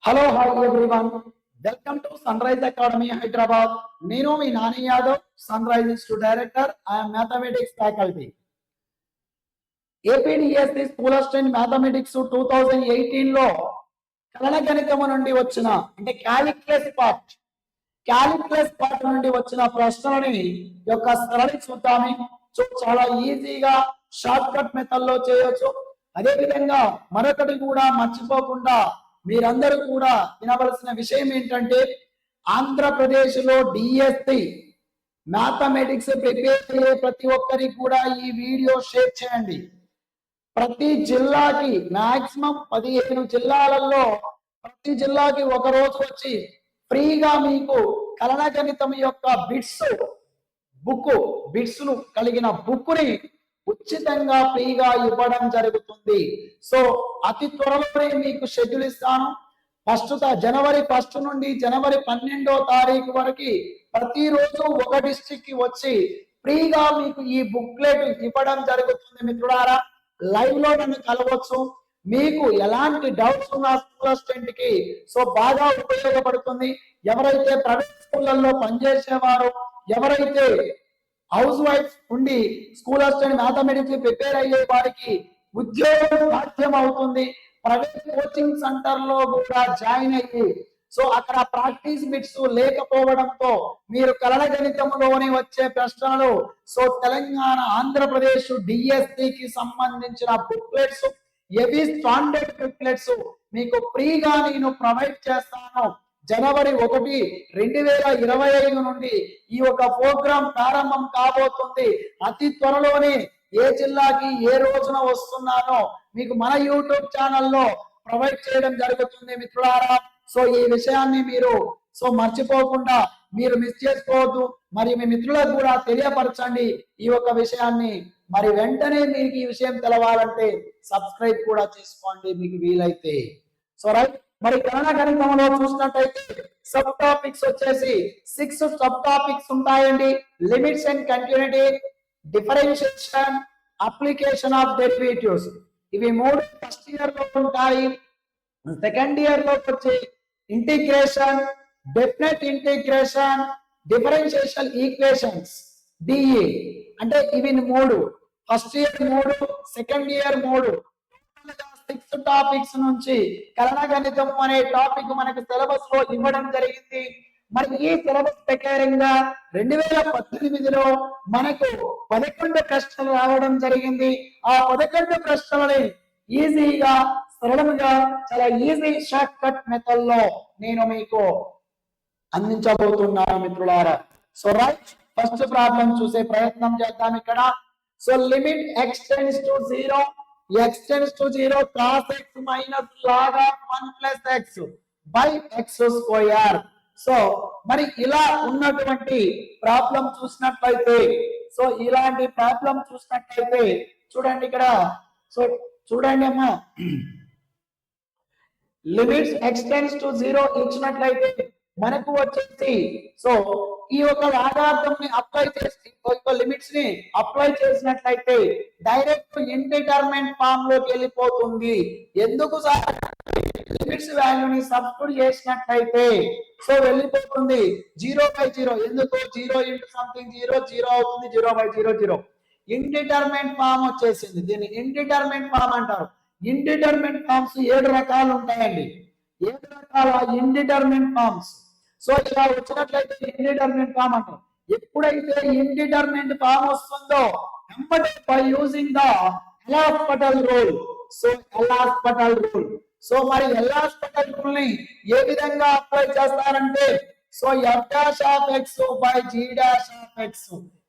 Hello hi everyone, welcome to sun rise academy Hyderabad. నేను మీ Nani Yadav, Sunrise institute director. I'm mathematics faculty. APDSC school assistant mathematics 2018 లో కలన గణితము నుండి వచ్చిన అంటే calculus part నుండి వచ్చిన ప్రశ్నలని యొక్క సరళి చూద్దాము. చాలా ఈజీగా షార్ట్ కట్ మెథడ్ లో చేయొచ్చు. అదే విధంగా మరొకటి కూడా మర్చిపోకుండా మీరందరూ కూడా వినవలసిన విషయం ఏంటంటే, ఆంధ్రప్రదేశ్ లో డిఎస్సి మ్యాథమెటిక్స్ ప్రిపేర్ అయ్యే ప్రతి ఒక్కరికి కూడా ఈ వీడియో షేర్ చేయండి. ప్రతి జిల్లాకి మాక్సిమం 15 జిల్లాలలో ప్రతి జిల్లాకి ఒక రోజు వచ్చి ఫ్రీగా మీకు కలన గణితం యొక్క బిట్స్ ను కలిగిన బుక్ ని ఉచితంగా ఫ్రీగా ఇవ్వడం జరుగుతుంది. సో అతి త్వరలోనే మీకు షెడ్యూల్ ఇస్తాను. జనవరి 1 నుండి జనవరి 12వ తారీఖు వరకు ప్రతిరోజు ఒక డిస్ట్రిక్ట్ కి వచ్చి ఫ్రీగా మీకు ఈ బుక్లెట్ ఇవ్వడం జరుగుతుంది. మిత్రులారా, లైవ్ లో నన్ను కలవచ్చు. మీకు ఎలాంటి డౌట్స్ ఉన్న స్కూల్ అసిస్టెంట్ కి సో బాగా ఉపయోగపడుతుంది. ఎవరైతే ప్రైవేట్ స్కూళ్ళల్లో పనిచేసేవారో, ఎవరైతే హౌస్ వైఫ్ ఉండి స్కూల్ అసిస్టెంట్ మ్యాథమెటిక్స్ ప్రిపేర్ అయ్యే వారికి ఉద్యోగం సాధ్యం అవుతుంది. ప్రైవేట్ కోచింగ్ సెంటర్ లో కూడా జాయిన్ అయ్యి సో అక్కడ ప్రాక్టీస్ బిట్స్ లేకపోవడంతో మీరు కలన గణితంలోని వచ్చే ప్రశ్నలు సో తెలంగాణ, ఆంధ్రప్రదేశ్ డిఎస్సి కి సంబంధించిన బుక్లెట్స్, ఏవి స్టాండర్డ్ బుక్లెట్స్ మీకు ఫ్రీగా నేను ప్రొవైడ్ చేస్తాను. జనవరి 1, 2025 నుండి ఈ ఒక ప్రోగ్రాం ప్రారంభం కాబోతుంది. అతి త్వరలోనే ఏ జిల్లాకి ఏ రోజున వస్తున్నానో మీకు మన యూట్యూబ్ ఛానల్లో ప్రొవైడ్ చేయడం జరుగుతుంది. మిత్రులారా, సో ఈ విషయాన్ని మీరు సో మర్చిపోకుండా మీరు మిస్ చేసుకోవద్దు. మరి మీ మిత్రులకు కూడా తెలియపరచండి ఈ యొక్క విషయాన్ని. మరి వెంటనే మీకు ఈ విషయం తెలవాలంటే సబ్స్క్రైబ్ కూడా చేసుకోండి మీకు వీలైతే. సో రైట్, మరి కలన గణితంలో చూసినట్టయితే సబ్ టాపిక్స్ వచ్చేసి 6 సబ్ టాపిక్స్ ఉంటాయండి. Limits and continuity, differentiation, application of derivatives, ఇవి 3 ఫస్ట్ ఇయర్ లో ఉంటాయి. సెకండ్ ఇయర్ లో వచ్చి integration, definite integration, differentiation equations, DE. అంటే ఇవి 3 first year 3, second year 3. 6 topics నుంచి కలన గణితం అనే టాపిక్ మనకు సిలబస్ లో ఇవ్వడం జరిగింది. మరి ఈ సిలబస్ ప్రకారంగా 2018లో మనకు 11 ప్రశ్నలు రావడం జరిగింది. ఆ 11 ప్రశ్నలని ఈజీగా, సరళంగా, చాలా ఈజీ షార్ట్ కట్ మెథడ్ లో నేను మీకు అందించబోతున్నాను మిత్రులారా. సో రైట్, ఫస్ట్ ప్రాబ్లం చూసే ప్రయత్నం చేద్దాం. ఇక్కడ so limit x → 0, x → 0 cos x minus log of 1 plus x by x square. So మరి ఇలా ఉన్నటువంటి ప్రాబ్లం చూసినట్లయితే, సో ఇలాంటి ప్రాబ్లం చూసినట్లయితే చూడండి ఇక్కడ. సో చూడండి అమ్మా, లిమిట్స్ x → 0 ఇచ్చినట్లయితే మనకు వచ్చేసి సో ఈ ఒక లాగార్థం ని అప్లై చేసి లిమిట్స్ ని అప్లై చేసినట్లయితే డైరెక్ట్ ఇండిటర్మినెంట్ ఫామ్ లోకి వెళ్ళిపోతుంది. ఎందుకు సార్? లిమిట్స్ వాల్యూని సబ్స్టిట్యూట్ చేసినట్లయితే సో వెళ్ళిపోతుంది 0/0. ఎందుకు? 0 into something 0 అవుతుంది, 0/0. ఇండిటర్మినెంట్ ఫామ్ వచ్చేసింది. దీన్ని ఇండిటర్మినెంట్ ఫామ్ అంటారు. ఇండిటర్మినెంట్ ఫామ్స్ 7 రకాలు ఉంటాయండి. 7 రకాల ఇండిటర్మినెంట్ ఫామ్స్. సో ఇలా వచ్చినట్లయితే ఇండిటర్మినెంట్ ఫామ్ అంటారు. ఎప్పుడైతే ఇండిటర్మినెంట్ ఫామ్ వస్తుందో by using the L'Hospital rule. So L'Hospital rule. So మరి ఎల్హాస్పిటల్ రూల్ ని ఏ విధంగా అప్లై చేస్తారంటే, so f' of x by g' of x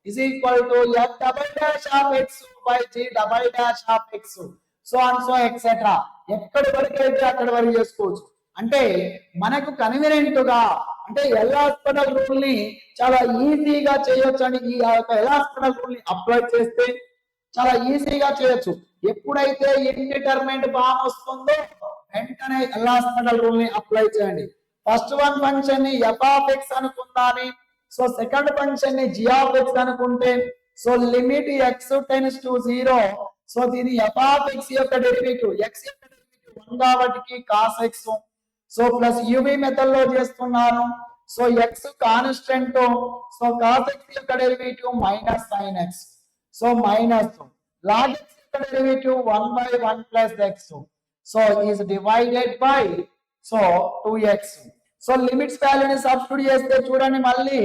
is equal to f" of x by g" of x. So and so etcetera. ఎక్కడి వరకు అయితే అక్కడి వరకు చేసుకోవచ్చు. అంటే మనకు కన్వీనియంట్ గా, అంటే ఎల్హాస్పిటల్ రూల్ ని చాలా ఈజీగా చేయొచ్చు అండి. ఈ ఎల్హాస్పిటల్ రూల్ ని అప్లై చేస్తే చాలా ఈజీగా చేయొచ్చు. ఎప్పుడైతే ఇండిటర్మినెంట్ ఫామ్ వస్తుందో వెంటనే ఎల్హాస్పిటల్ రూల్ ని అప్లై చేయండి. ఫస్ట్ వన్ ఫంక్షన్ ని f(x) అనుకుందాని. సో సెకండ్ ఫంక్షన్ ని g(x) అనుకుంటే, సో లిమిట్ x → 0. సో దీని f(x) యొక్క డెరివేటివ్, x యొక్క డెరివేటివ్ 1 కాబట్టి cos x. So plus UV method లో చేస్తున్నాను. So X constant, so cos X యొక్క derivative minus sine X, so minus log X యొక్క derivative 1/1 plus X, so is divided by so 2x. So limits వాల్యూని substitute చేస్తే చూడండి మళ్ళీ,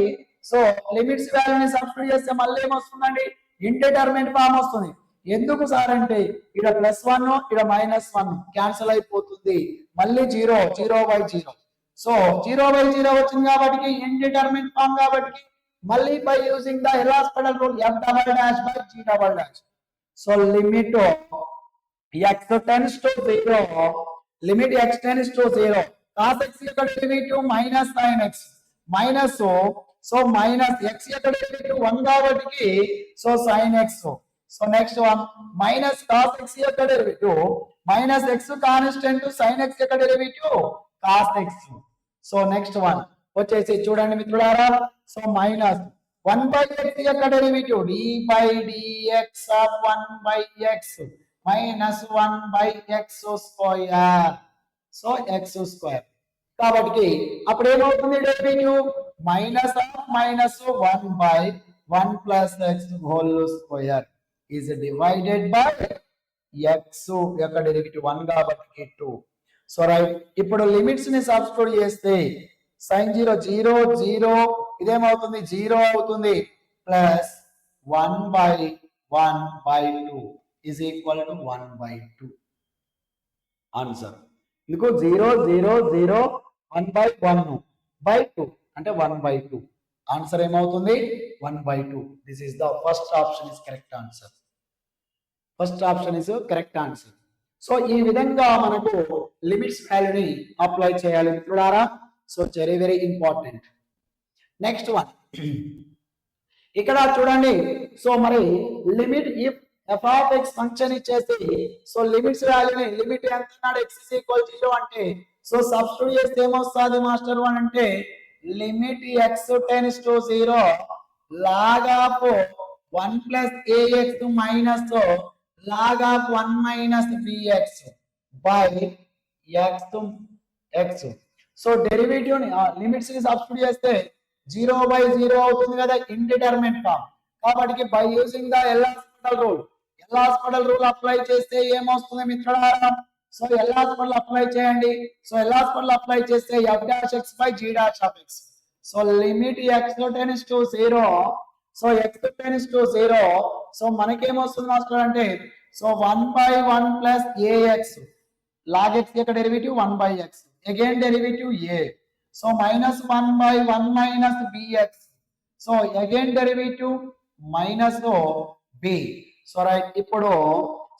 so limits వాల్యూని substitute చేస్తే మళ్ళీ ఏమొస్తుందండి, ఇండిటర్మినేట్ ఫామ్ వస్తుంది. ఎందుకు సార్ అంటే ఇక్కడ +1 ఇక్కడ -1 క్యాన్సిల్ అయిపోతుంది, మళ్ళీ 0 0/0. సో 0/0 వచ్చింది కాబట్టి ఇండిటర్మినేట్ ఫామ్ కాబట్టి మళ్ళీ by using the L'Hospital rule f'(g'). So limit x tends to 0, limit x tends to 0, cos x యొక్క డెరివేటివ్ మైనస్ sin x మైనస్, సో మైనస్ x యొక్క డెరివేటివ్ 1 కాబట్టి so sin x. So next one minus cos x యొక్క derivative minus x constant sin x యొక్క derivative cos x. So next one వచ్చేసి చూడండి మిత్రులారా, so minus 1/x యొక్క derivative d/dx of 1/x minus 1/x square, so x square. కాబట్టి అప్పుడు ఏమవుతుంది, derivative -(-1/1 + x whole square is divided by x యొక్క derivative 1 కాబట్టి 2. సో రైట్, ఇప్పుడు లిమిట్స్ ని సబ్స్టిట్యూట్ చేస్తే sin 0 0 0 ఇదేమవుతుంది 0 అవుతుంది, plus 1/1/2 is equal to 1/2 answer. ఇందుకు 0 0 0 1/1/2 అంటే 1/2 ఆన్సర్ ఏమవుతుంది 1/2. This is the first option is correct answer. First option is correct answer. So ఈ విధంగా మనకు లిమిట్స్ వాల్యూని అప్లై చేయాలి మిత్రులారా. So very very important. Next one ఇక్కడ చూడండి, సో మరి లిమిట్ ఇఫ్ f(x) ఫంక్షన్ ఇచ్చేసి సో లిమిట్స్ వాల్యూని లిమిట్ ఎంత అన్నాడు x = 0 అంటే సో సబ్స్టిట్యూట్ చేస్తే ఏమొస్తుంది మాస్టర్ 1 అంటే limit x tends to 0 log of 1 + ax minus log of 1 - bx by x. So derivative ని లిమిట్స్ ని సబ్స్టిట్యూట్ చేస్తే 0/0 అవుతుంది కదా, ఇండిటర్మినేట్ ఫామ్ కాబట్టి by using the L'Hospital rule apply చేస్తే ఏమొస్తుంది మిత్రులారా, సో ఎల్హాస్పిటల్ అప్లై చేయండి. సో ఎల్హాస్పిటల్ అప్లై చేస్తే f'(x/g')(x). So limit x tends to 0, so x tends to 0, so మనకేమొస్తుంది మాస్టర్ అంటే సో 1/1 + ax log x యొక్క derivative 1/x again derivative a, so -1/1 - bx, so again derivative minus b. So right, ఇప్పుడు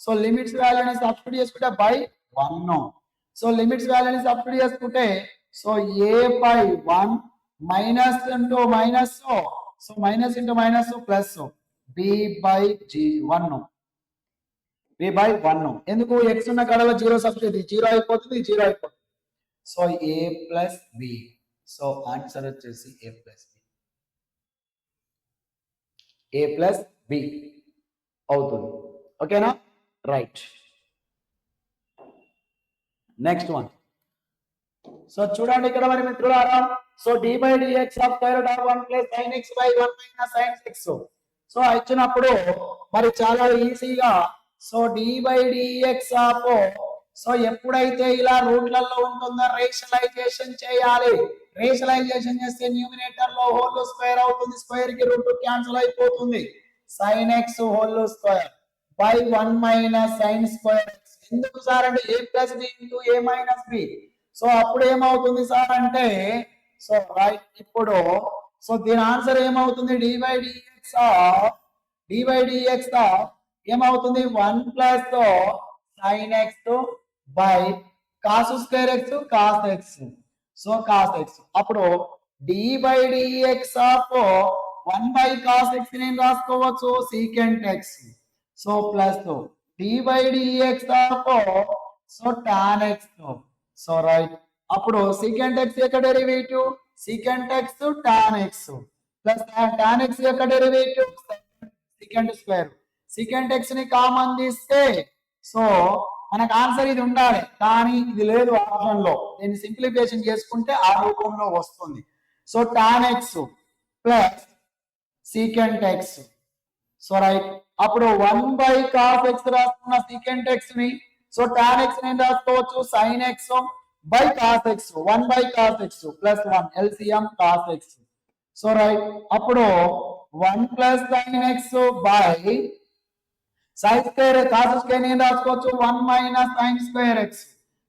so limits వాల్యూని substitute చేసుకుంటే by 1, so limits వాల్యూని substitute చేసుకుంటే so a/1 minus into minus, so minus into minus plus b/1 ఎందుకు x ఉన్న కాడలో 0 substitute 0 అయిపోతుంది 0 అయిపోతుంది. So a + b, so answer వచ్చేసి a + b అవుతుంది. ఓకేనా, రైట్. నెక్స్ట్ వన్, సో చూడండి ఇక్కడ మరి మిత్రులారా, so d/dx of √1 + sin x/1 - sin x. So ఇచ్చినప్పుడు మరి చాలా ఈజీగా సో d/dx ఆఫ్, సో ఎప్పుడైతే ఇలా రూట్లలో ఉంటుందో రేషనలైజేషన్ చేయాలి. రేషనలైజేషన్ చేస్తే న్యూమినేటర్ లో హోల్ స్క్వేర్ అవుతుంది, స్క్వేర్ కి రూట్ క్యాన్సిల్ అయిపోతుంది, sin x whole square by 1 - sin square x. ఎందుకు సార్ అంటే a + b * a - b. So అప్పుడు ఏమవుతుంది సార్ అంటే సో రైట్, ఇప్పుడు సో దీని ఆన్సర్ ఏమవుతుంది, d/dx ఏమవుతుంది 1 + sin x by cos square x cos x, so cos x. అప్పుడు d/dx ఆఫ్ 1/cos x నేను రాసుకోవచ్చు secant x, so plus d/dx of so tan x, so right. అప్పుడు secant x యొక్క derivative secant x tan x plus tan x యొక్క derivative secant square. secant x ని common తీస్తే so మనకు answer ఇది ఉండాలి, కానీ ఇది లేదు ఆప్షన్ లో. దీన్ని సింప్లిఫికేషన్ చేసుకుంటే ఆ రూపంలో వస్తుంది. So tan x plus secant X. So right, అప్పుడు 1/cos x రాస్తున్న సీకెంట్ ఎక్స్ ని, సో tan x ని రాసుకోవచ్చు sin x by cos x, 1/cos x plus 1 LCM cos x. So right, అప్పుడు 1 plus sin x by sin square cos square ఏం రాసుకోవచ్చు 1 minus sin square x.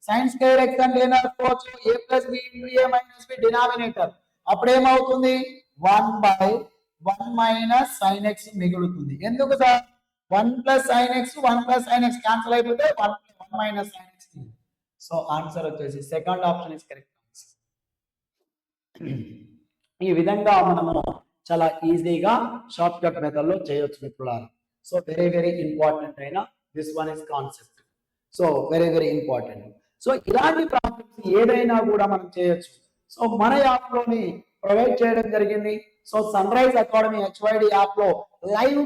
sin square x అంటే ఏం రాసుకోవచ్చు a plus b into a minus b denominator. అప్పుడు ఏమవుతుంది 1/1 minus sin x మిగులుతుంది. ఎందుకు sir 1 plus sin x 1 plus sin x cancel అయిపోతే 1 minus sin x. So answer వచ్చేసి second option is correct. ఈ విధంగా మనము చాలా ఈజీగా షార్ట్ కట్ మెథడ్ లో చేయొచ్చు మిత్రులారా. సో వెరీ వెరీ ఇంపార్టెంట్ అయినా this one is concept. So very very important. So ఇలాంటి ప్రాబ్లమ్స్ ఏదైనా కూడా మనం చేయొచ్చు. సో మన యాప్ లోని ప్రొవైడ్ చేయడం జరిగింది. So sun rise academy HYD app లో లైవ్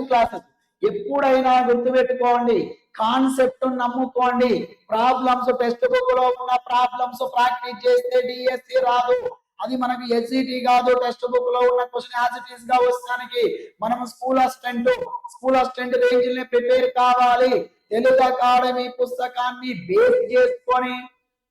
క్లాసెస్ ఎప్పుడైనా గుర్తుపెట్టుకోండి, కాన్సెప్ట్ నమ్ముకోండి. ప్రాబ్లమ్స్ టెక్స్ట్ బుక్ లో ఉన్న ప్రాబ్లమ్స్ ప్రాక్టీస్ చేస్తే డిఎస్సి రాదు. అది మనకి ఎస్జిటి కాదు. టెక్స్ట్ బుక్ లో ఉన్న క్వశ్చన్ యాజ్ ఇట్ ఈస్ గా వస్తానికి మనం స్కూల్ అసిస్టెంట్ రేంజ్ ని ప్రిపేర్ కావాలి. తెలుగు అకాడమీ పుస్తకాన్ని బేస్ చేసుకొని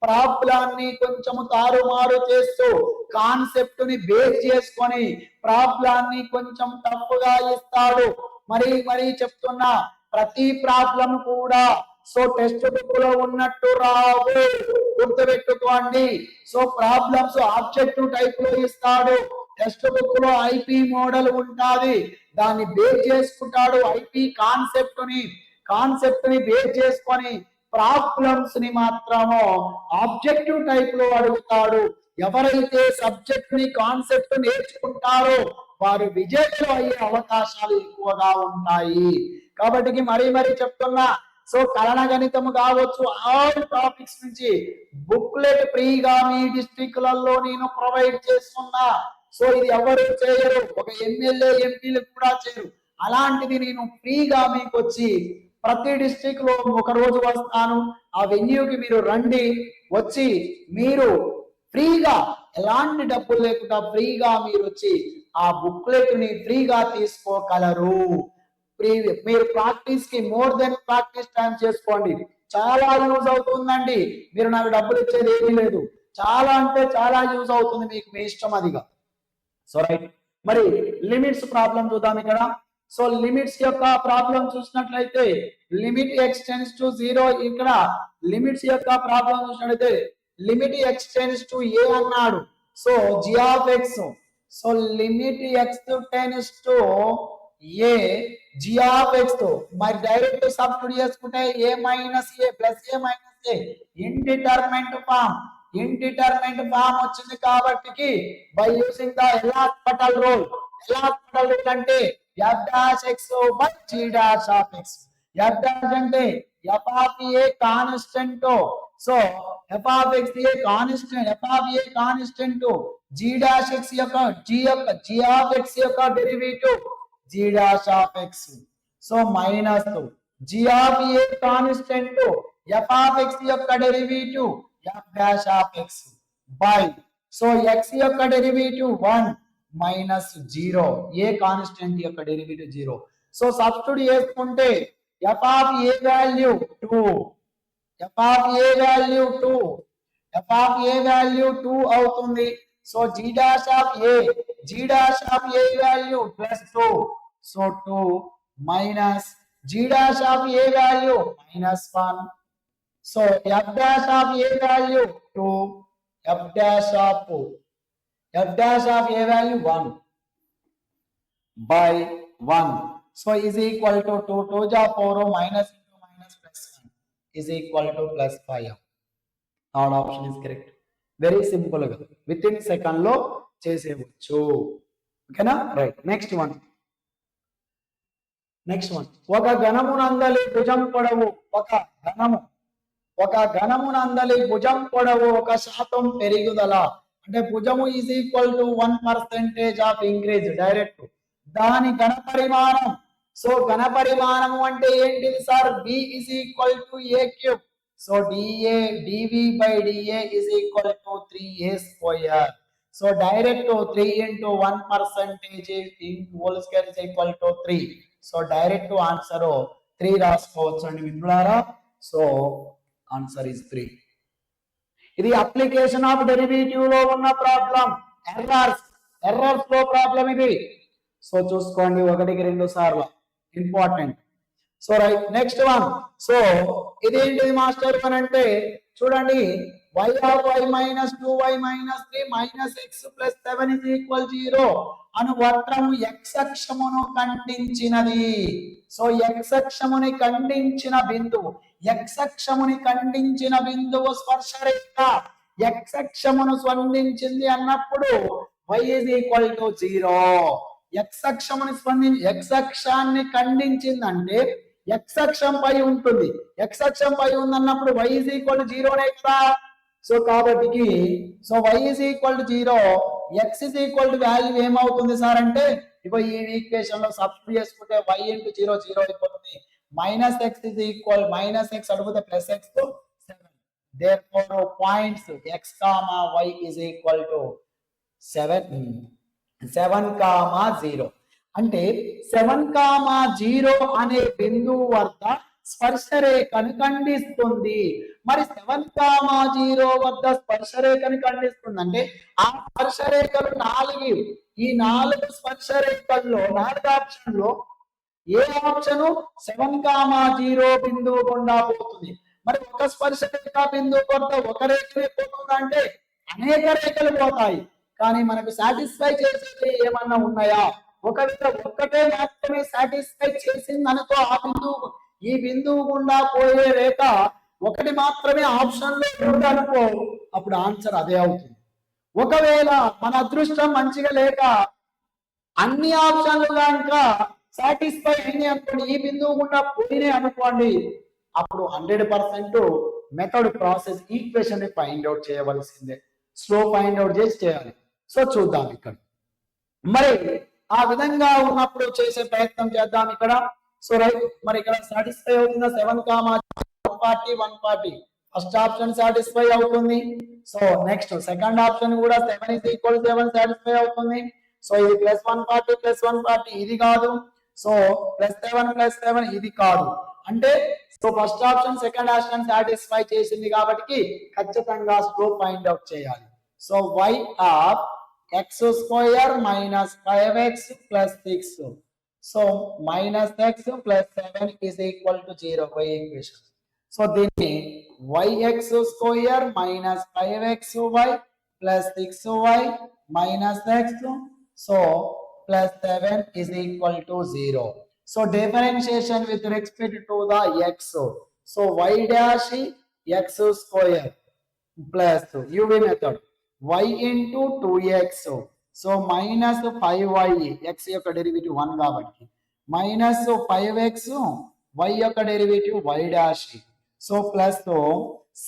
ప్రాబ్లాన్ని కొంచెం తారుమారు చేస్తూ కాన్సెప్ట్ ని బేస్ చేసుకొని ప్రాబ్లాన్ని కొంచెం తప్పుగా ఇస్తాడు. మరి చెప్తున్నా, ప్రతి ప్రాబ్లం కూడా సో టెక్స్ట్ బుక్ లో ఉన్నట్టు రావు, గుర్తుపెట్టుకోండి. సో ప్రాబ్లమ్స్ ఆబ్జెక్టివ్ టైప్ లో ఇస్తాడు. టెక్స్ట్ బుక్ లో ఐపీ మోడల్ ఉంటాది, దాన్ని బేస్ చేసుకుంటాడు. ఐపీ కాన్సెప్ట్ ని బేస్ చేసుకొని ప్రాబ్లమ్స్ ని మాత్రము ఆబ్జెక్టివ్ టైప్ లో అడుగుతాడు. ఎవరైతే సబ్జెక్ట్ ని కాన్సెప్ట్ నేర్చుకుంటారో వారు విజేతలు అయ్యే అవకాశాలు ఎక్కువగా ఉంటాయి. కాబట్టి మరీ చెప్తున్నా, సో కలన గణితము కావచ్చు, ఆల్ టాపిక్స్ నుంచి బుక్లెట్ ఫ్రీగా మీ డిస్ట్రిక్ట్లలో నేను ప్రొవైడ్ చేస్తున్నా. సో ఇది ఎవరు చేయరు, ఒక ఎమ్మెల్యే ఎంపీలు కూడా చేయరు. అలాంటిది నేను ఫ్రీగా మీకు వచ్చి ప్రతి డిస్ట్రిక్ట్ లో ఒక రోజు వస్తాను. ఆ వెన్యూకి మీరు రండి, వచ్చి మీరు ఫ్రీగా ఎలాంటి డబ్బులు లేకుండా ఫ్రీగా మీరు వచ్చి ఆ బుక్లెట్ ని ఫ్రీగా తీసుకోగలరు. మీరు ప్రాక్టీస్ కి మోర్ దెన్ ప్రాక్టీస్ టైం చేసుకోండి. చాలా యూజ్ అవుతుందండి. మీరు నాకు డబ్బులు ఇచ్చేది ఏమీ లేదు. చాలా అంటే చాలా యూజ్ అవుతుంది మీకు, మీ ఇష్టం అదిగా. సో రైట్, మరి లిమిట్స్ ప్రాబ్లం చూద్దాం ఇక్కడ. సో లిమిట్స్ యొక్క ప్రాబ్లం చూసినట్లయితే లిమిట్ ఎక్స్టెండ్స్ టు 0. ఇక్కడ లిమిట్స్ యొక్క ప్రాబ్లం చూసినట్లయితే లిమిట్ ఎక్స్టెండ్స్ టు ఏ అన్నాడు. So g of x, so limit x tends to a g of x తో మరి డైరెక్ట్ సబ్స్టిట్యూట్ చేసుకుంటే a minus a plus a minus a indeterminate form వచ్చింది. కాబట్టి by using the L'Hospital rule అంటే f dash x by g dash of x. f dash అంటే f of a constant, so f of x a constant, g dash x యొక్క g of x యొక్క derivative g dash of x. So minus g of a constant, f of x యొక్క derivative f dash of x by, so x యొక్క derivative 1 minus 0, a constant యొక్క derivative 0. So substitute చేసుకుంటే f of a value 2, f of a value 2 అవుతుంది. So g dash of a value plus 2, so 2 minus g dash of a value minus 1. So f dash of a value 2, f dash of a value 1 by 1. So is equal to 2 2 ja 4 minus into minus plus 1 is equal to plus 5. Third option is correct. Very simple ga within second lo చేసేయవచ్చు. ఓకేనా? Right, next one. ఒక ఘనమునందలి భుజం పొడవు, ఒక ఘనమునందలి భుజం పొడవు 1% పెరుగుదల అంటే భుజము is equal to 1% of increase direct. దాని ఘన పరిమాణం సో ఘన పరిమాణము అంటే ఏంటిది sir? b is equal to a cube. So dv by dA is equal to 3a square. So direct 3 into 1 percentage in whole square is equal to 3. So direct answer 3 రాసుకోవచ్చు అండి మిత్రులారా. So answer is 3. ఇది application of derivative లో ఉన్న problem. Errors లో problem ఇది. So చూసుకోండి 1కి 2 సార్లు important. So right, next one. So ఇదేంటిది మాస్టర్ అని అంటే చూడండి, y of y minus 2y minus 3 minus x plus 7 is equal 0 అను వక్రము x అక్షమును ఖండించినది. సో x అక్షముని ఖండించిన బిందువు, x అక్షముని ఖండించిన బిందువు స్పర్శరేఖ x అక్షమును స్పందించింది అన్నప్పుడు y is equal to 0. x అక్షముని x అక్షాన్ని ఖండించిందంటే x అక్షం పై ఉంటుంది. x అక్షం పై ఉందన్నప్పుడు y is equal to 0 నే కదా. సో కాబట్టి so y is equal to 0, x is equal to value ఏమవుతుంది సార్ అంటే ఇగో ఈ ఈక్వేషన్ లో సబ్స్టిట్యూట్ చేసుకుంటే y into 0 0 అయిపోతుంది. Minus x is equal minus x అడిగితే ప్లస్ x తో 7. therefore points x, y is equal to 7,0 అంటే 7,0 అనే బిందువు వద్ద స్పర్శరేఖను ఖండిస్తుంది. మరి 7,0 వద్ద స్పర్శరేఖను ఖండిస్తుంది అంటే ఆ స్పర్శరేఖలు 4. ఈ 4 స్పర్శరేఖల్లో 4 ఆప్షన్ లో ఏ ఆప్షన్ 7,0 బిందువు గుండా పోతుంది. మరి ఒక స్పర్శరేఖ బిందువు కొత్త ఒక రేఖనే పోతుంది అంటే అనేక రేఖలు పోతాయి. కానీ మనకు సాటిస్ఫై చేసేది ఏమన్నా ఉన్నాయా? ఒకవేళ ఒక్కటే మాత్రమే సాటిస్ఫై చేసింది అనుకో, ఆ బిందువు ఈ బిందువు గుండా పోయే రేఖ ఒకటి మాత్రమే ఆప్షన్ లో ఉందనుకో, అప్పుడు ఆన్సర్ అదే అవుతుంది. ఒకవేళ మన అదృష్టం మంచిగా లేక అన్ని ఆప్షన్లు కనుక సాటిస్ఫై అయినాయి అనుకోండి, ఈ బిందువు గుండా పోయినాయి అనుకోండి, అప్పుడు 100% మెథడ్ ప్రాసెస్ ఈక్వేషన్ ని ఫైండ్ అవుట్ చేయవలసిందే. స్లో ఫైండ్ అవుట్ చేయాలి. సో చూద్దాం ఇక్కడ. మరి ఆ విధంగా ఉన్నప్పుడు చేసే ప్రయత్నం చేద్దాం ఇక్కడ. సో రైట్, మరి ఇక్కడ సాటిస్ఫై అవుతుందా 7,140 ఫస్ట్ ఆప్షన్ సాటిస్ఫై అవుతుంది. సో నెక్స్ట్ సెకండ్ ఆప్షన్ కూడా 7 is equal to 7 సాటిస్ఫై అవుతుంది. సో ఇది +140 ఇది కాదు. సో +7 ఇది కాదు. అంటే so first option second option satisfy చేసింది కాబట్టి ఖచ్చితంగా స్లో ఫైండ్ అవుట్ చేయాలి. So y of x square minus 5x plus 6. So minus x plus 7 is equal to 0 by equation. So దీన్ని yx square minus 5xy plus 6y minus x so plus 7 is equal to 0. So differentiation with respect to the x. So y dash x square plus uv method y into 2x. So minus 5y x యొక్క derivative 1 కాబట్టి minus 5x y యొక్క derivative y dash. So plus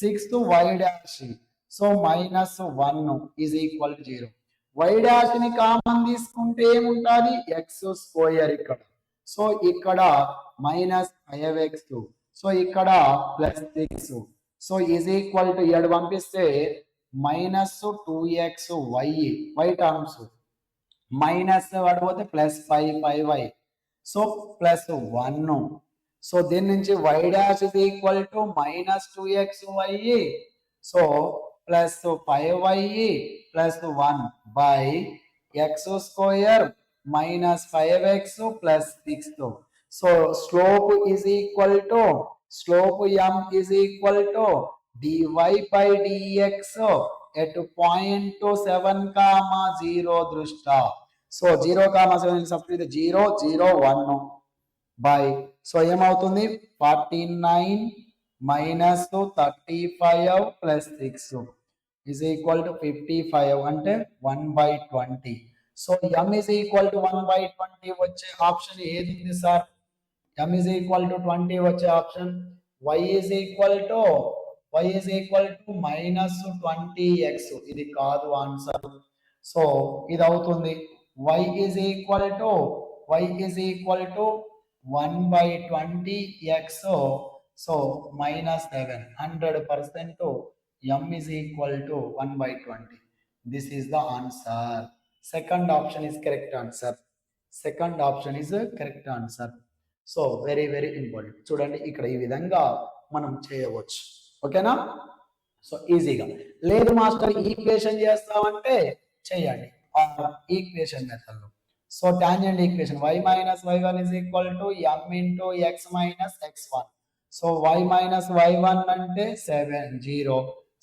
6 y dash. So minus 1 is equal to 0. y dash ని common తీసుకుంటే ఏముంటుంది x square ఇక్కడ. So ఇక్కడ minus 5x. So ఇక్కడ plus 6. So is equal to ఇక్కడ పంపిస్తే minus 2x y terms minus పడిపోతే plus 5y. So plus 1. So దీని నుంచి y dash is equal to minus 2xy. So plus 5y plus 1 by x square minus 5x plus 6. So slope is equal to m is equal to dy by dx at point 7,0 దృష్టా. So 0,7 substitute 0 0 1 by so ఏమవుతుంది 49 minus 35 plus 6 is equal to 55 అంటే 1/20. So m is equal to 1/20 వచ్చే option ఏది ఉంది sir? m is equal to 20 వచ్చే option y is equal to minus 20x. ఇది కాదు answer. So ఇది అవుతుంది y is equal to 1/20 x, so minus 7, 100% m is equal to 1/20. This is the answer. Second option is correct answer. Second option is a correct answer. So very very important. చూడండి ఇక్కడ ఈ విధంగా మనం చేయవచ్చు. ఓకేనా? So ఈజీగా. లేదు master equation చేస్తామంటే చేయండి ఈక్వేషన్ మెథడ్లో. So tangent equation y minus y1 is equal to m into x minus x1. So y minus y1 అంటే 7 0.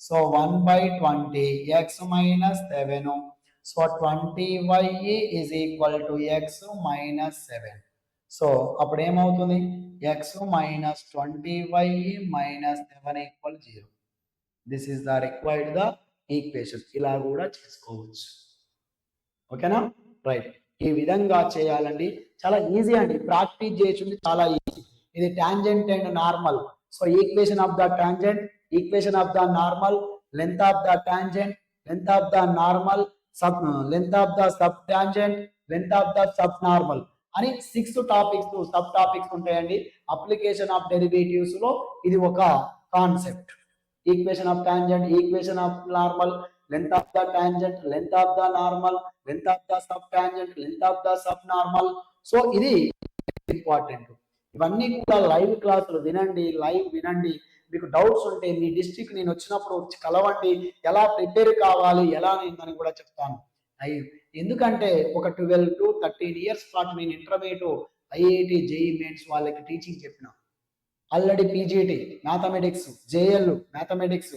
So 1/20 x minus 7. So 20y is equal to x minus 7. So అప్పుడు ఏమవుతుంది? x minus 20y minus 7 equal 0. This is the required the equation. ఇలా కూడా చేసుకోవచ్చు. ఓకేనా? Right. ఈ విధంగా చేయాలండి. చాలా ఈజీ అండి. ప్రాక్టీస్ చేసింది చాలా ఈజీ. ఇది tangent and normal. So equation of the tangent, equation of the normal, length of the tangent, length of the normal, length of the sub tangent, length of the sub normal అని 6 topics sub topics ఉంటాయండి. Application of derivatives లో ఇది ఒక concept. Equation of tangent, equation of normal, length of the tangent, length of the normal, length of the subtangent, length of the subnormal. So ఇది important. ఇవన్నీ కూడా live క్లాసులు వినండి, live వినండి. మీకు డౌట్స్ ఉంటే మీ డిస్ట్రిక్ట్ నేను వచ్చినప్పుడు వచ్చి కలవండి. ఎలా ప్రిపేర్ కావాలి, ఎలా అని కూడా చెప్తాను. ఎందుకంటే ఒక 12 to 13 years పాటు నేను ఇంటర్మీడియట్, ఐఐటి, జేఈ మెయిన్స్ వాళ్ళకి టీచింగ్ చెప్పిన. Already PGT mathematics, JL mathematics.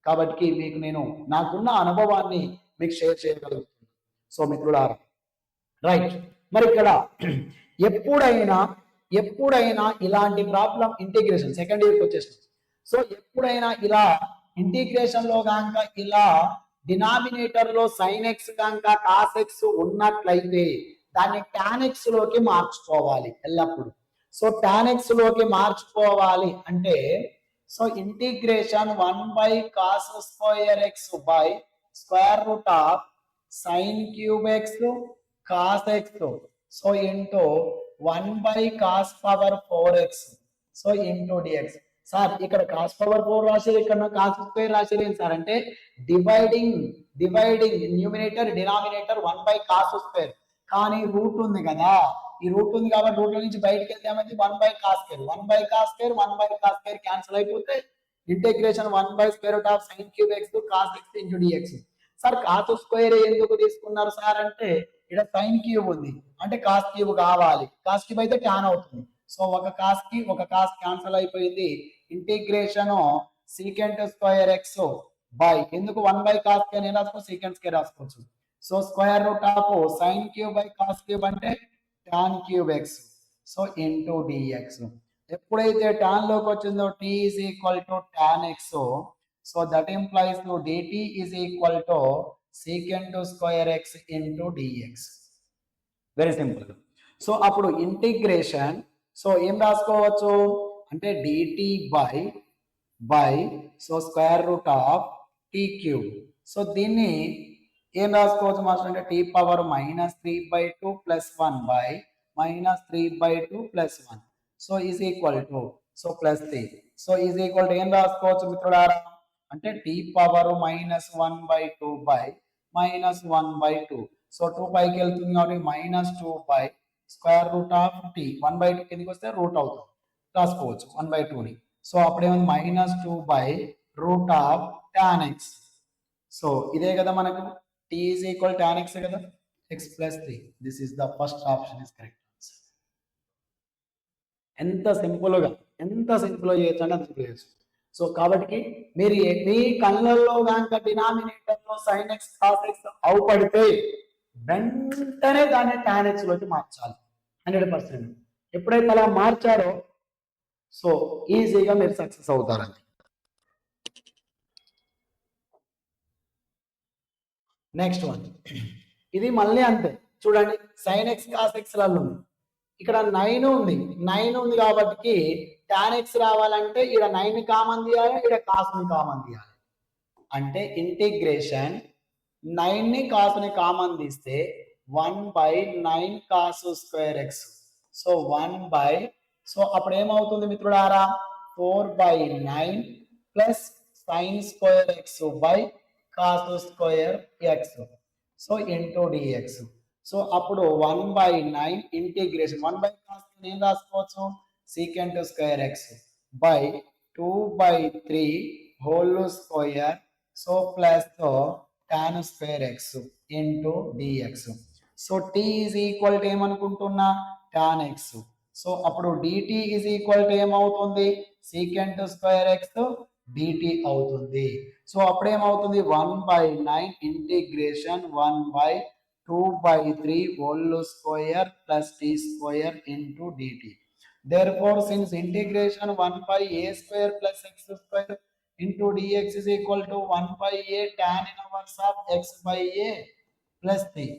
కాబట్టి మీకు నేను నాకున్న అనుభవాన్ని మీకు షేర్ చేయగలుగుతున్నాను. సో మిత్రులారా, రైట్. మరి ఇక్కడ ఎప్పుడైనా ఇలాంటి ప్రాబ్లం ఇంటిగ్రేషన్ సెకండ్ ఇయర్కి వచ్చేస్తుంది. సో ఎప్పుడైనా ఇలా ఇంటిగ్రేషన్ లో కనుక ఇలా డినామినేటర్ లో సైన్ ఎక్స్ కనుక కాస్ ఎక్స్ ఉన్నట్లయితే దాన్ని టాన్ ఎక్స్ లోకి మార్చుకోవాలి ఎల్లప్పుడు. సో టాన్ ఎక్స్ లోకి మార్చుకోవాలి అంటే so integration 1/cos square x by square root of sin cube x cos x, so into 1/cos power 4x, so into dx. Sir ఇక్కడ cos power 4 రాశారు, ఇక్కడ cos square రాశారు ఏం సార్ అంటే dividing numerator denominator 1/cos square. కానీ route ఉంది కదా, ఈ రూట్ ఉంది కాబట్టి రూట్ నుంచి బయటకి వెళ్తే ఏమైంది? 1/cos square, 1/cos square, 1/cos square cancel అయిపోతే integration 1/√of sin cube x cos x into dx. Sir cos square ఎందుకు తీసుకున్నారు సార్ అంటే ఇక్కడ sin క్యూబ్ ఉంది అంటే cos క్యూబ్ కావాలి. cos క్యూబ్ అయితే tan అవుతుంది. సో ఒక cos కి ఒక cos క్యాన్సిల్ అయిపోయింది. Integration secant square x by ఎందుకు 1/cos square ఎలా రాసుకో secant square రాసుకోవచ్చు. So √of sin cube by cos cube అంటే tan cube x, so into dx. ఎప్పుడైతే tan లోకి వచ్చిందో t is equal to tan x, so that implies to dt is equal to secant square x into dx. Very simple. So అప్పుడు integration so ఏం రాసుకోవచ్చు అంటే dt by so √of t cube. So దీన్ని ఏం రాసుకోవచ్చు master అంటే t power -3/2 + 1 by -3/2 + 1, so is equal to so +3, so is equal to ఏం రాసుకోవచ్చు మిత్రులారా అంటే t power -1/2 by -1/2. సో 2 పైకి వెళ్తుంది కాబట్టి -2/√of t, 1/2 కిందకి వస్తే రూట్ అవుతుంది రాసుకోవచ్చు 1/2ని. సో అప్పుడేముంది -2/√of tan x. సో ఇదే కదా మనకు t is equal tan x కదా, x + 3. This is the first option is correct answer. ఎంత సింపుల్ గా చేయొచ్చు అంటే అంత సింపుల్ చేయొచ్చు. సో కాబట్టి మీరు మీ కళ్ళల్లో కనుక డినామినేటర్ లో sin x cos x అవుపడితే వెంటనే దాన్ని tan x లోకి మార్చాలి 100%. ఎప్పుడైతే అలా మార్చారో సో ఈజీగా మీరు సక్సెస్ అవుతారండి. నెక్స్ట్ వన్, ఇది మళ్ళీ అంతే చూడండి. sin x cos x లలో ఉంది, ఇక్కడ 9 ఉంది. 9 ఉంది కాబట్టి tan x రావాలంటే ఇక్కడ 9 కామన్ తీయాలి, ఇక్కడ cos ని కామన్ తీయాలి. అంటే ఇంటిగ్రేషన్ 9 ని cos ని కామన్ తీస్తే 1/9 cos square x, so 1 by, so అప్పుడు ఏమవుతుంది మిత్రులారా, 4/9 plus sin square x by cos square x, so into dx. So అప్పుడు 1/9 ఇంటిగ్రేషన్ 1/cos నేను రాసుకోవచ్చు secant square x by 2/3 whole square, so plus tan square x into dx. So t is equal to ఏమనుకుంటున్నా tan x. So అప్పుడు dt is equal to ఏమవుతుంది secant square x dt అవుతుంది. So అప్పుడు ఏమవుతుంది 1/9 integration 1/2/3 whole square plus t square into dt. Therefore, since integration 1/a square plus x square into dx is equal to 1/a tan inverse of x by a plus 3.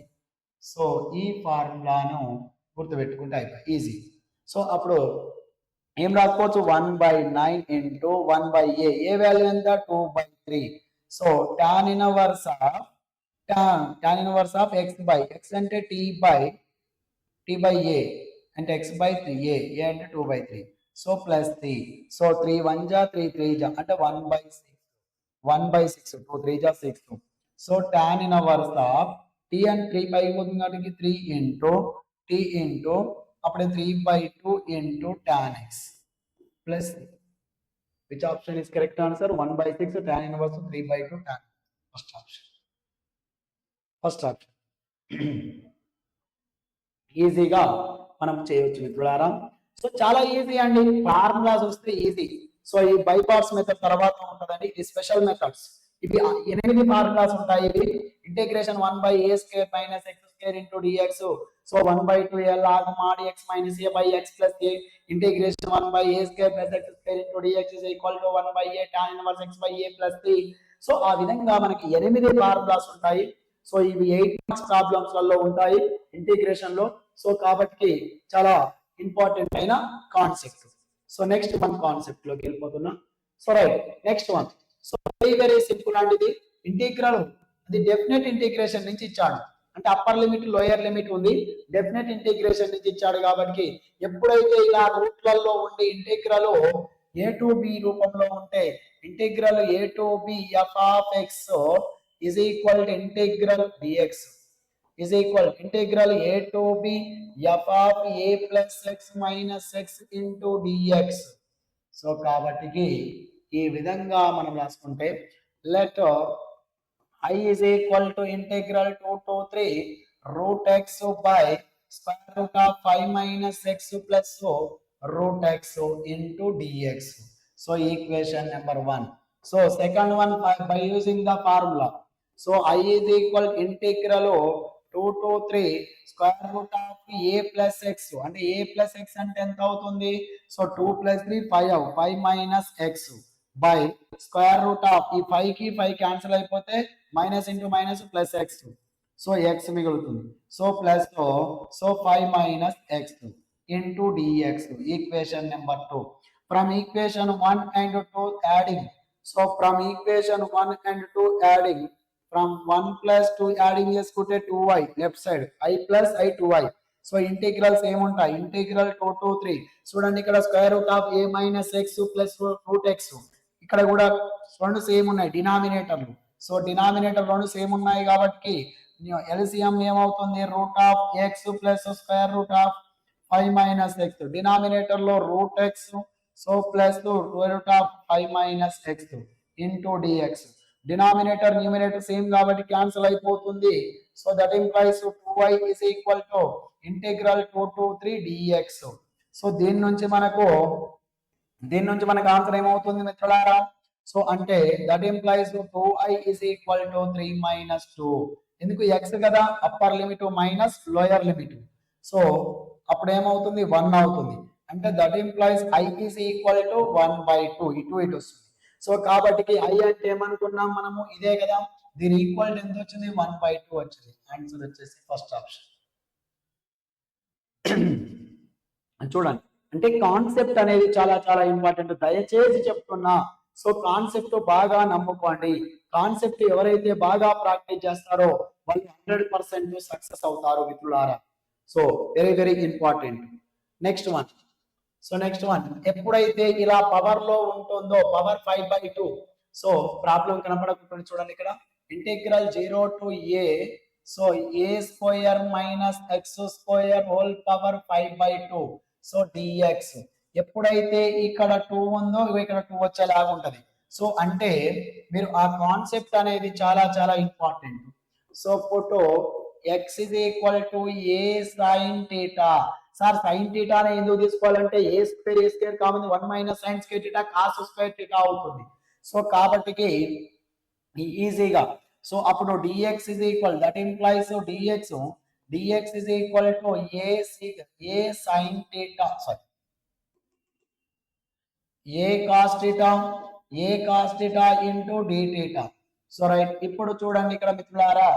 So ఈ ఫార్ములాను గుర్తుపెట్టుకుంటే అయిపోయి easy. So అప్పుడు ఏం రాసుకోవచ్చు 1/9 into 1/a, ఏ value ఎంత 2/3. So tan inverse of x by x అంటే t by a అంటే x by 3a, a అంటే 2/3. So plus 3. సో 3 1 జా 3 3 జా అంటే 1/6, 1/6 2 3 జా 6. So tan inverse of t and 3 పైకి పోతుంది కాబట్టి 3 ఇంటూ t ఇంటూ అప్పుడే 3/2 into tan x plus which option is correct answer 1/6 tan inverse 3/2 tan. First option ఈజీగా మనం చేయొచ్చు మిత్రులారా. సో చాలా ఈజీ అండి, ఫార్ములాస్ వస్తే ఈజీ. సో ఈ బైపార్ట్స్ మెథడ్ తర్వాత ఉంటుందండి, ఇది స్పెషల్ మెథడ్స్. ఇవి 8 ఫార్ములాస్ ఉంటాయి. ఇవి integration 1/a square minus x square into dx. So 1/2a log mod x minus a by x plus a integration 1/a square plus x square into dx is equal to 1/a tan inverse x by a plus 3. So ఆ విధంగా మనకి 8 formulas ఉంటాయి. So ఇవి 8 marks problems లలో ఉంటాయి integration లో. So కాబట్టి చాలా ఇంపార్టెంట్ అయిన concept. So next one concept లోకి వెళ్ళిపోతున్నా. So right, next one. So very simple అండి. ఇది ఇంటిగ్రల్, అది డెఫినెట్ ఇంటిగ్రేషన్ నుంచి ఇచ్చాడు. అంటే అప్పర్ లిమిట్ లోయర్ లిమిట్ ఉంది, డెఫినెట్ ఇంటిగ్రేషన్ నుంచి ఇచ్చాడు. కాబట్టి ఎప్పుడైతే ఇలా రూట్లలో ఉండి ఇంటిగ్రల్ a to b రూపంలో ఉంటే integral a to b f of x is equal to integral dx is equal integral a to b f of a plus x minus x into dx. So కాబట్టి ఈ విధంగా మనం రాసుకుంటే let I is equal to integral 2 to 3 root x by square root of 5 minus x plus root x into dx. So equation number 1. So second one by using the formula. So I is equal integral 2 to 3 square root of a plus x. And a plus x అంటే ఎంత అవుతుంది? So 2 plus 3 5 minus x by square root of ఈ 5 కి 5 cancel అయిపోతే minus into minus plus X. So X మిగులుతుంది. So plus so 5 minus x into dx. Equation number 2. From equation 1 and 2 adding. So from equation 1 and 2 adding, from 1 plus 2 adding చేసుకుంటే 2y left side I plus I 2y. So integrals ఏముంటాయి? Integral 2 to 3. చూడండి ఇక్కడ square root of a minus x plus root x. ఇక్కడ కూడా రెండు same ఉన్నాయి డినామినేటర్లు. So denominator రెండు సేమ్ ఉన్నాయి కాబట్టి ఎల్సిఎం ఏమవుతుంది? Root of X plus square root of 5 minus x. Denominator లో root X, so plus root of 5 minus x into DX. Denominator numerator same కాబట్టి క్యాన్సిల్ అయిపోతుంది. So that implies 2y is equal to integral 2 to 3 dx. So దీని నుంచి మనకు answer ఏమవుతుంది మిత్రులారా? So అంటే that implies 2i is equal to 3 minus 2. ఎందుకు? X కదా, upper limit minus lower limit. So అప్పుడు ఏమవుతుంది? 1 అవుతుంది. అంటే that implies i is equal to 1/2. ఇటు వస్తుంది. సో కాబట్టి i అంటే ఏమనుకున్నాం మనము? ఇదే కదా, దీని ఈక్వల్ ఎంత వచ్చింది? 1/2 వచ్చింది. ఆన్సర్ వచ్చేసి ఫస్ట్ ఆప్షన్. చూడండి, అంటే కాన్సెప్ట్ అనేది చాలా చాలా ఇంపార్టెంట్, దయచేసి చెప్తున్నా. సో కాన్సెప్ట్ బాగా నమ్ముకోండి. కాన్సెప్ట్ ఎవరైతే బాగా ప్రాక్టీస్ చేస్తారో వాళ్ళు 100% సక్సెస్ అవుతారు మిత్రులారా. So very very important. Next one. So next one, ఎప్పుడైతే ఇలా పవర్ లో ఉంటుందో పవర్ 5/2, సో ప్రాబ్లం కనపడకుండా చూడండి ఇక్కడ, integral 0 to a, so a square minus X square whole power 5/2, so dx. ఎప్పుడైతే ఇక్కడ 2 ఉందో ఇక్కడ 2 వచ్చేలాగా ఉంటది. సో అంటే మీరు ఆ కాన్సెప్ట్ అనేది చాలా చాలా important. So photo x is equal to a sin theta. Sir sine theta ని ఎందుకు తీసుకోవాలంటే ఏ స్క్వేర్ కావాలి, 1 minus sine square theta cos square theta అవుతుంది. సో కాబట్టి ఈజీగా, సో అప్పుడు dx is equal, that implies dx is equal to a sin theta, sorry, a cos theta into d theta. So right, ఇప్పుడు చూడండి ఇక్కడ మిత్రులారా,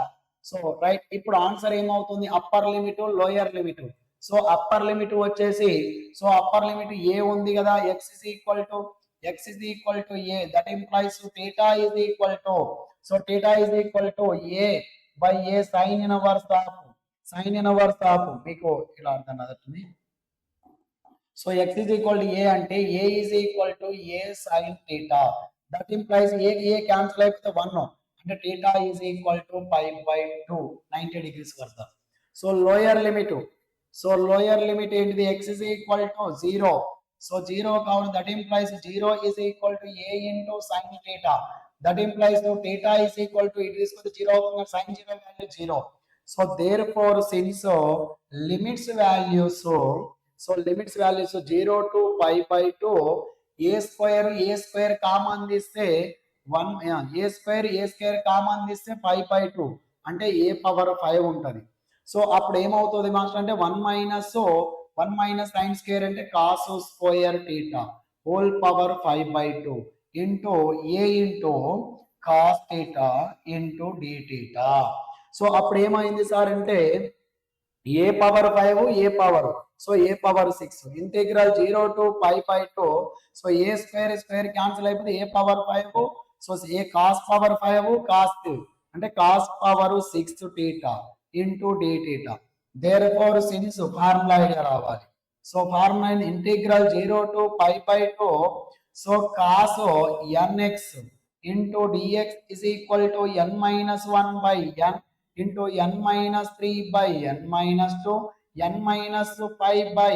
so right, ఇప్పుడు answer ఏమవుతుంది, upper limit lower limit. So upper limit వచ్చేసి, so upper limit ఏ ఉంది కదా, x is equal to a, that implies theta is equal to, so theta is equal to a by a sin inverse of మీకు ఇలా అర్థం అవుతుంది. So x is equal to a అంటే a is equal to a sin theta, that implies a cancel అయిపోతే 1, అంటే theta is equal to pi/2, 90 degrees వద్ద. So lower limit, so lower limit ఏంటిది, x is equal to 0, so 0 కావాలి, that implies 0 is equal to a into sin theta, that implies theta is equal to, it is equal to 0 అవుతుంది, sin 0 value 0. So therefore since limits values 0 to pi/2, a square common తీస్తే 1, a square common తీస్తే 5/2 అంటే a power 5 ఉంటది. So అప్పుడు ఏమవుతుంది master అంటే 1 minus sine square అంటే cos square theta whole power 5/2 into a into cos theta into d theta. So అప్పుడు ఏమైంది సార్ అంటే a power 5 a power, so a power 6, ఇంటిగ్రల్ 0 to pi/2, so a square cancel అయిపోతే a power 5, so a cos power 5 cos అంటే cos power 6 theta into d theta. therefore since formula idea రావాలి, so formula integral 0 to pi/2, so cos nx into dx is equal to n minus 1 by n into n minus 3 by n minus 2, n minus 5 by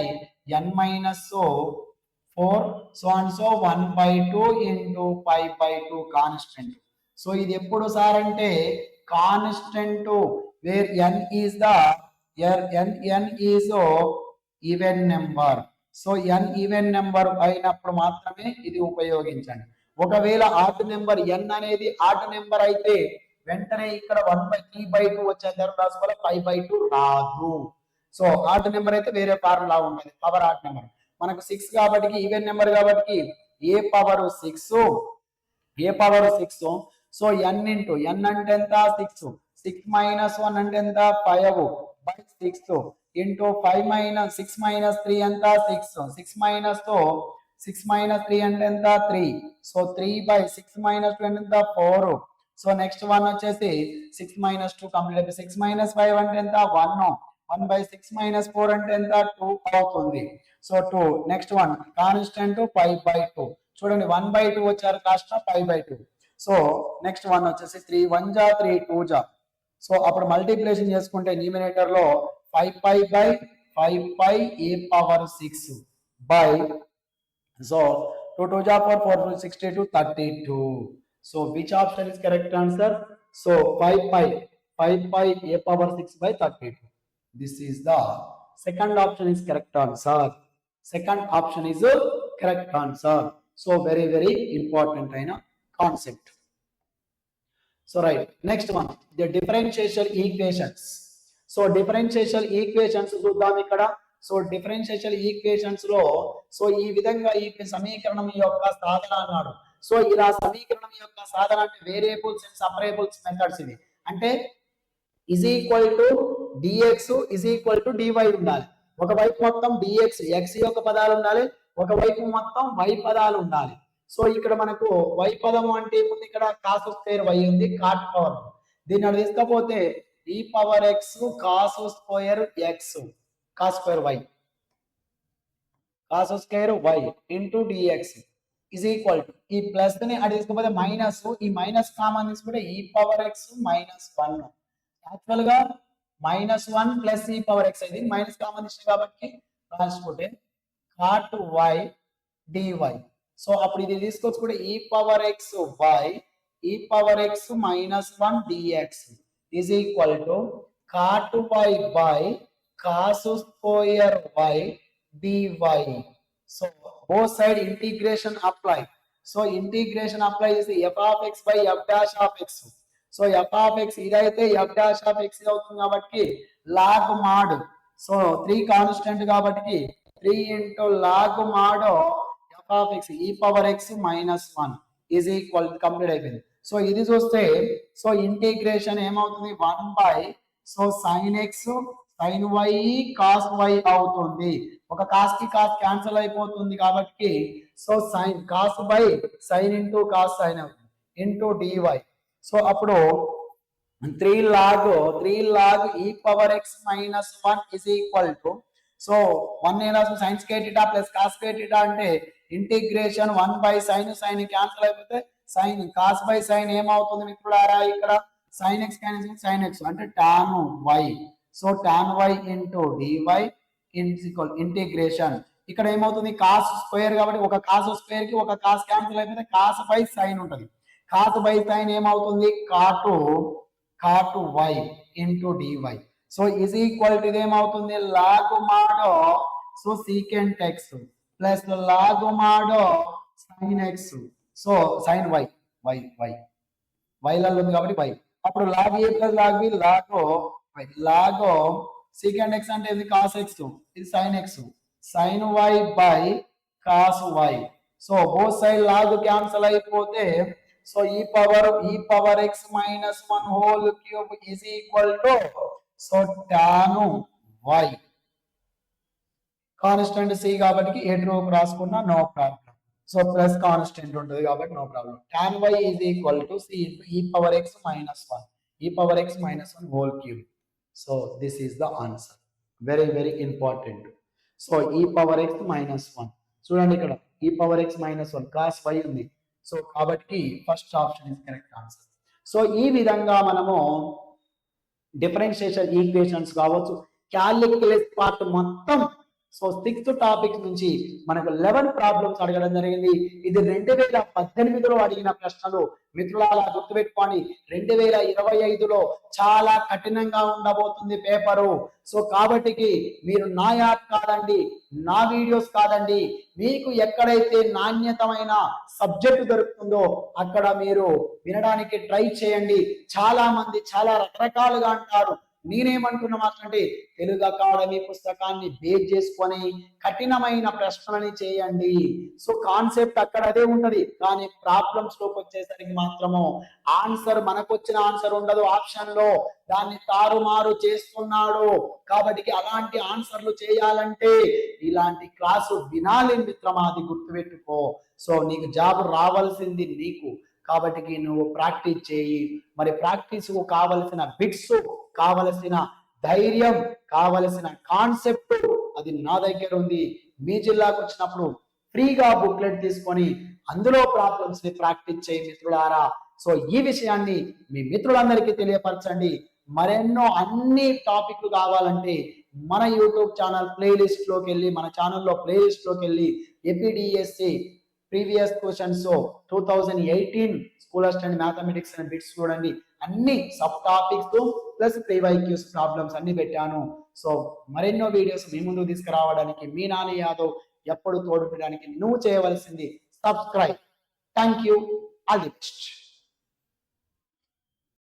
n minus 4, so and so 1/2 into pi/2 constant. So ఇది ఎప్పుడు sir అంటే constant where n is even number. So n even number అయినప్పుడు మాత్రమే ఇది ఉపయోగించండి. ఒకవేళ odd number n అనేది odd number అయితే వెంటనే ఇక్కడ 1/3/2 వచ్చే రాసుకోవాలి, 5/2 రాదు. సో ఆడ్ నెంబర్ అయితే వేరే ఫార్ములా ఉంటుంది, పవర్ ఆడ్ నెంబర్. మనకు 6 కాబట్టి ఈవెన్ నెంబర్ కాబట్టి a power 6, so n into n అంటే ఎంత 6 మైనస్ 1 అంటే ఎంత 5/6 ఇంటూ 6 మైనస్ 3 ఎంత 6 మైనస్ 3 అంటే ఎంత 3, సో 3/6 మైనస్ 2 అంటే ఎంత 4. సో నెక్స్ట్ వన్ వచ్చేసి 6 మైనస్ 2 కంప్లీట్ అయిపోయి 6 మైనస్ 5 అంటే ఎంత 1/6 మైనస్ 4 అంటే ఎంత 2 అవుతుంది. సో 2. నెక్స్ట్ వన్ కాన్స్టెంట్ 5/2, చూడండి 1/2 వచ్చారు కాస్త 5/2. సో నెక్స్ట్ వన్ వచ్చేసి 3 1 జా 3 2 జా, సో అప్పుడు మల్టిప్లికేషన్ చేసుకుంటే న్యూమినేటర్ లో 5/5 a పవర్ 6 బై, సో 2 2 జా 4 4 62 32. So which option is correct answer? So 5/5 a power 6 by 32. This is the second option is correct answer. Second option is a correct answer. So very very important aina concept. So right, next one, the differential equations. So differential equations చూద్దాం ఇక్కడ. So differential equations లో so ఈ విధంగా ఈ సమీకరణం యొక్క సాధన అన్నాడు. So ఇలా సమీకరణం యొక్క సాధన అంటే వేరియబుల్స్ అండ్ సపరేబుల్స్ మెథడ్స్ ఇవి. అంటే is equal to dx is equal to dy ఉండాలి. ఒకవైపు మొత్తం dx x యొక్క పదాలు ఉండాలి, ఒకవైపు మొత్తం y పదాలు ఉండాలి. సో ఇక్కడ మనకు y పదం అంటే ఏముంది, ఇక్కడ cos స్క్వేర్ y ఉంది, cot పవర్. దీన్ని అక్కడ తీసుకపోతే e power x cos square x cos square y. Cos square y into dx is equal to e plus ని అది తీసుకపోతే మైనస్, ఈ మైనస్ కామన్ తీసుకుంటే ఈ పవర్ ఎక్స్ మైనస్ 1. యాక్చువల్ గా -1 ప్లస్ ఈ పవర్ ఎక్స్ అయింది, మైనస్ కామన్ ఇష్టం కాబట్టి రాసుకుంటే కాట్ వై డివై. సో అప్పుడు ఇది తీసుకొచ్చుకుంటే e power x y e power x -1 dx is equal to cot y by cos square y dy. So both side integration apply. So integration apply is the f of x by f dash of x. So f of x ఇదైతే f dash of x అవుతుంది కాబట్టి log mod. So 3 constant కాబట్టి 3 into log mod f of x e power x -1 is equal complete అయిపోయింది. So ఇది చూస్తే so integration ఏమవుతుంది 1 by so sin x sin y cos y అవుతుంది. ఒక cos కి కాస్ క్యాన్సిల్ అయిపోతుంది కాబట్టి so sin cos by sin into cos sin into dy. So అప్పుడు 3 log e power x -1 is equal to so 1 ఏనా sin square theta plus cos square theta అంటే integration 1 by sin cancel అయిపోతే sin cos by sin ఏమవుతుంది మిత్రులారా, ఇక్కడ sin x cancel sin x అంటే tan y. So tan y into dy integration ఇక్కడ ఏమవుతుంది cos square కాబట్టి ఒక కాస్ స్క్వేర్ కి ఒక కాస్ క్యాన్సిల్ అయిపోతే కాస్ బై సైన్ ఉంటుంది. కాస్ బై సైన్ ఏమవుతుంది cot y into dy. So is equal to ఇదేమవుతుంది log mod so secant x plus log mod sine x. So sine y లలో ఉంది కాబట్టి y. అప్పుడు log a plus log b log secant x అంటే ఇది cos x, ఇది sin x, sin y by cos y. So both side log cancel అయిపోతే so e power x -1 whole cube is equal to so tan y. Constant c కాబట్టి ఏ రూప్ రాసుకున్నా no problem. So plus constant ఉంటుంది కాబట్టి no problem. tan y is equal to c into e power x -1 whole cube. So this is the answer. Very important. So e power x -1 చూడండి ఇక్కడ e power x -1 cos y ఉంది. So కాబట్టి first option is correct answer. So ఈ విధంగా మనము differentiation equations కావచ్చు calculus part మొత్తం so 6th topic నుంచి మనకు 11 ప్రాబ్లమ్స్ అడగడం జరిగింది. ఇది 2018లో అడిగిన ప్రశ్నలు మిత్రులారా గుర్తుపెట్టుకోండి. 2025లో చాలా కఠినంగా ఉండబోతుంది పేపరు. సో కాబట్టి మీరు నా యాప్ కాదండి, నా వీడియోస్ కాదండి, మీకు ఎక్కడైతే నాణ్యతమైన సబ్జెక్ట్ దొరుకుతుందో అక్కడ మీరు వినడానికి ట్రై చేయండి. చాలా మంది చాలా రకరకాలుగా అంటారు. నేనేమంటున్నా మాత్రంటే తెలుగు అకాడమీ పుస్తకాన్ని బేస్ చేసుకొని కఠినమైన ప్రశ్నలని చేయండి. సో కాన్సెప్ట్ అక్కడ అదే ఉంటది, కానీ ప్రాబ్లమ్స్ లోకి వచ్చేసరికి మాత్రము ఆన్సర్ మనకు వచ్చిన ఆన్సర్ ఉండదు ఆప్షన్ లో, దాన్ని తారుమారు చేస్తున్నాడు. కాబట్టి అలాంటి ఆన్సర్లు చేయాలంటే ఇలాంటి క్లాసు వినాలి మిత్రమా, అది గుర్తుపెట్టుకో. సో నీకు జాబ్ రావాల్సింది నీకు, కాబట్టి నువ్వు ప్రాక్టీస్ చేయి. మరి ప్రాక్టీస్ కు కావలసిన బిట్స్, కావలసిన ధైర్యం, కావలసిన కాన్సెప్ట్ అది నా దగ్గర ఉంది. మీ జిల్లాకు వచ్చినప్పుడు ఫ్రీగా బుక్లెట్ తీసుకొని అందులో ప్రాబ్లమ్స్ ని ప్రాక్టీస్ చేయి మిత్రులారా. సో ఈ విషయాన్ని మీ మిత్రులందరికీ తెలియపరచండి. మరెన్నో అన్ని టాపిక్లు కావాలంటే మన యూట్యూబ్ ఛానల్ ప్లేలిస్ట్ లోకి వెళ్ళి, మన ఛానల్లో ప్లేలిస్ట్ లోకి వెళ్ళి APDSC previous questions 2018 school assistant mathematics and bits చూడండి. అన్ని sub topics plus previous problems అన్ని పెట్టాను. సో మరెన్నో వీడియోస్ మీ ముందు తీసుకురావడానికి మీ నాని యాదవ్ ఎప్పుడు తోడుపడడానికి నువ్వు చేయవలసింది subscribe. Thank you. All the best.